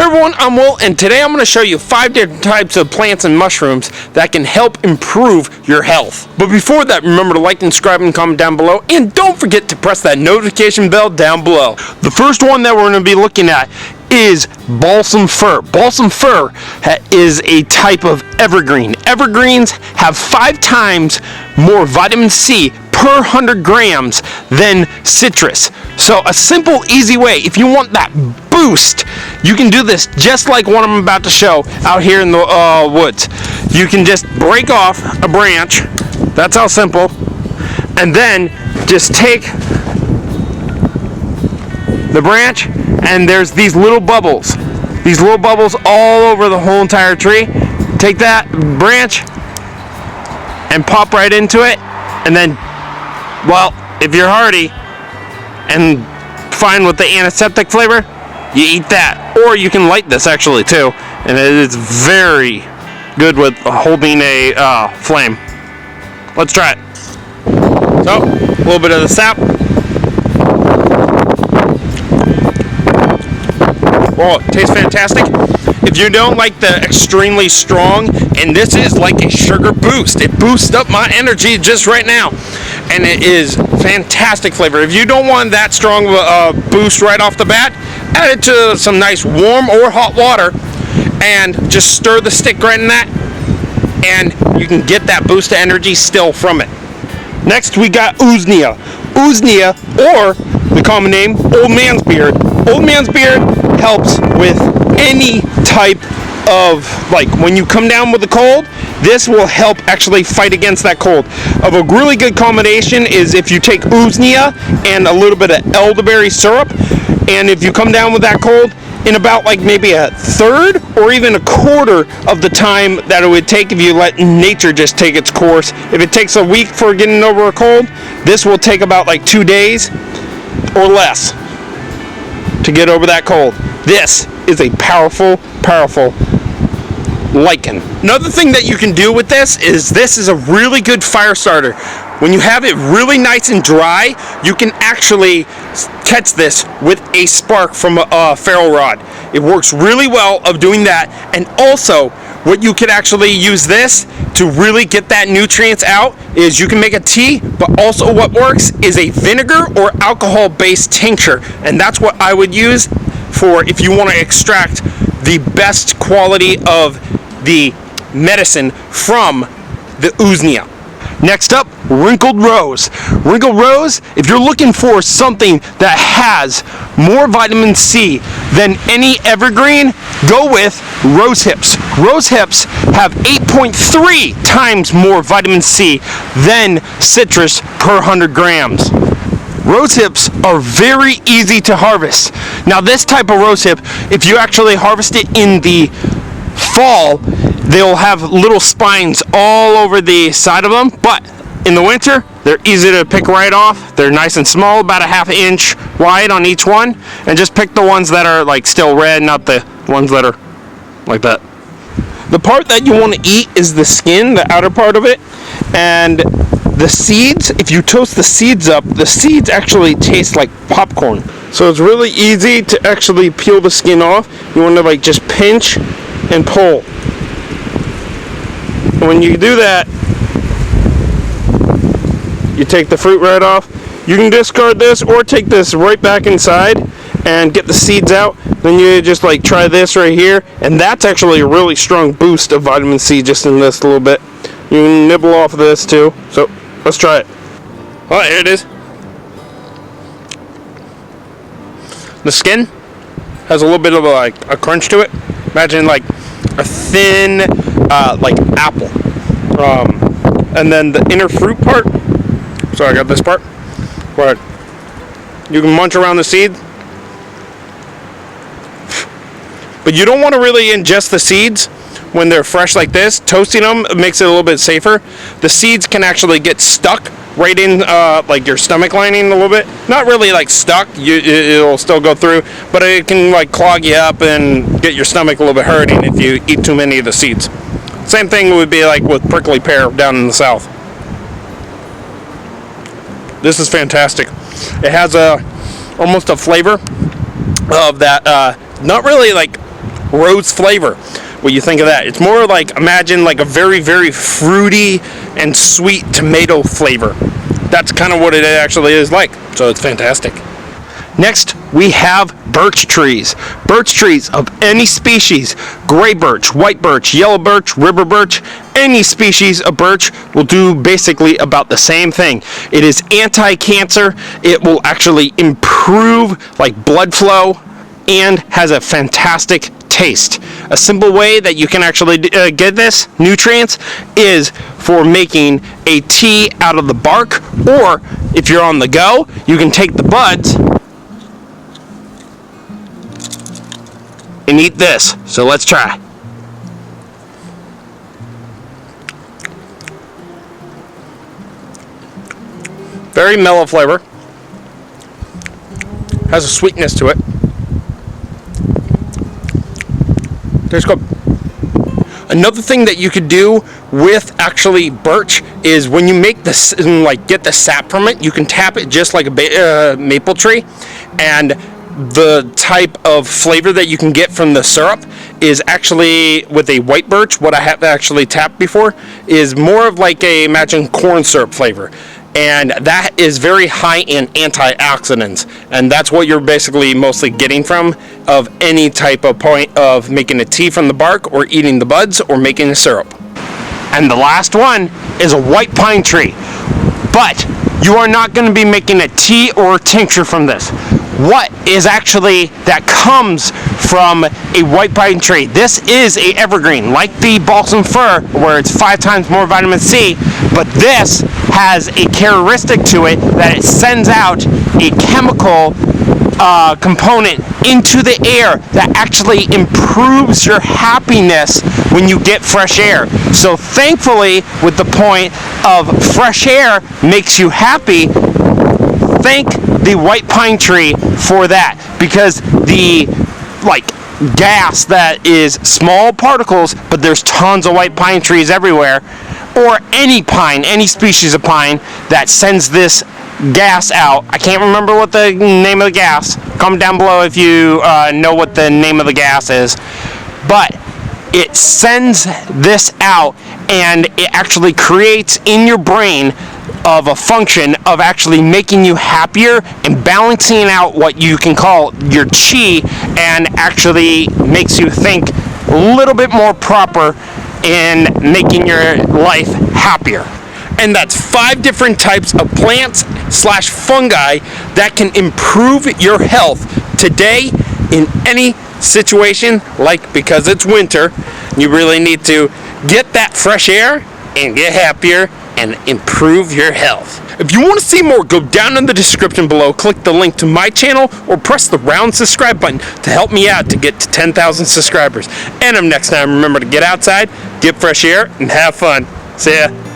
Hey everyone, I'm Will, and today I'm going to show you 5 different types of plants and mushrooms that can help improve your health. But before that, remember to like and subscribe and comment down below, and don't forget to press that notification bell down below. The first one that we're going to be looking at is Balsam Fir. Balsam Fir is a type of evergreen. Evergreens have 5 times more vitamin C per 100 grams than citrus. So a simple, easy way, if you want that boost, you can do this just like what I'm about to show out here in the woods. You can just break off a branch, that's how simple, and then just take the branch, and there's these little bubbles all over the whole entire tree. Take that branch and pop right into it, and then, well, if you're hardy and fine with the antiseptic flavor, you eat that. Or you can light this actually too, and it is very good with holding a flame. Let's try it. So, a little bit of the sap. Oh, it tastes fantastic. If you don't like the extremely strong, and this is like a sugar boost. It boosts up my energy just right now. And it is fantastic flavor. If you don't want that strong boost right off the bat, add it to some nice warm or hot water and just stir the stick right in that, and you can get that boost of energy still from it. Next we got Ooznia. Ooznia, or the common name, old man's beard. Old man's beard helps with any type of, like when you come down with a cold, this will help actually fight against that cold. Of a really good combination is if you take Ooznia and a little bit of elderberry syrup, and if you come down with that cold, in about like maybe a third or even a quarter of the time that it would take if you let nature just take its course. If it takes a week for getting over a cold, this will take about like 2 days or less to get over that cold. This is a powerful lichen. Another thing that you can do with this is a really good fire starter. When you have it really nice and dry, you can actually catch this with a spark from a ferro rod. It works really well of doing that. And also, what you could actually use this to really get that nutrients out is you can make a tea, but also what works is a vinegar or alcohol-based tincture. And that's what I would use for if you want to extract the best quality of the medicine from the Ooznia. Next up, wrinkled rose. Wrinkled rose, if you're looking for something that has more vitamin C than any evergreen, go with rosehips. Rosehips have 8.3 times more vitamin C than citrus per 100 grams. Rosehips are very easy to harvest. Now this type of rosehip, if you actually harvest it in the fall, they'll have little spines all over the side of them, but in the winter they're easy to pick right off. They're nice and small, about a ½ inch wide on each one, and just pick the ones that are like still red, not the ones that are like that. The part that you want to eat is the skin, the outer part of it, and the seeds. If you toast the seeds up, the seeds actually taste like popcorn. So it's really easy to actually peel the skin off. You want to like just pinch and pull. And when you do that, you take the fruit right off. You can discard this or take this right back inside and get the seeds out. Then you just like try this right here, and that's actually a really strong boost of vitamin C just in this a little bit. You can nibble off of this too. So let's try it. Oh, here it is. The skin has a little bit of a crunch to it. Imagine like a thin like apple. And then the inner fruit part. So I got this part. But you can munch around the seed. But you don't want to really ingest the seeds when they're fresh like this. Toasting them makes it a little bit safer. The seeds can actually get stuck right in like your stomach lining a little bit. Not really like stuck, it'll still go through, but it can like clog you up and get your stomach a little bit hurting if you eat too many of the seeds. Same thing would be like with prickly pear down in the south. This is fantastic. It has almost a flavor of that, not really like rose flavor. What you think of that? It's more like, imagine like a very, very fruity and sweet tomato flavor. That's kind of what it actually is like. So it's fantastic. Next, we have birch trees. Birch trees of any species, gray birch, white birch, yellow birch, river birch, any species of birch will do basically about the same thing. It is anti-cancer. It will actually improve like blood flow and has a fantastic taste. A simple way that you can actually get this nutrients is for making a tea out of the bark, or if you're on the go, you can take the buds and eat this. So let's try. Very mellow flavor. Has a sweetness to it. Tastes good. Another thing that you could do with actually birch is when you make this, like get the sap from it, you can tap it just like a maple tree, and the type of flavor that you can get from the syrup is actually with a white birch. What I have actually tapped before is more of like a, imagine corn syrup flavor, and that is very high in antioxidants, and that's what you're basically mostly getting from of any type of point of making a tea from the bark or eating the buds or making a syrup. And the last one is a white pine tree, but you are not going to be making a tea or a tincture from this. What is actually that comes from a white pine tree? This is a evergreen, like the balsam fir, where it's 5 times more vitamin C, but this has a characteristic to it that it sends out a chemical component into the air that actually improves your happiness when you get fresh air. So thankfully, with the point of fresh air makes you happy, thank the white pine tree for that, because the gas that is small particles, but there's tons of white pine trees everywhere, or any pine, any species of pine that sends this gas out. I can't remember what the name of the gas. Comment down below if you know what the name of the gas is. But it sends this out, and it actually creates in your brain of a function of actually making you happier and balancing out what you can call your chi, and actually makes you think a little bit more proper in making your life happier. And that's 5 different types of plants / fungi that can improve your health today in any situation. Like, because it's winter, you really need to get that fresh air and get happier and improve your health. If you want to see more, go down in the description below, click the link to my channel, or press the round subscribe button to help me out to get to 10,000 subscribers. And next time, remember to get outside, get fresh air, and have fun. See ya.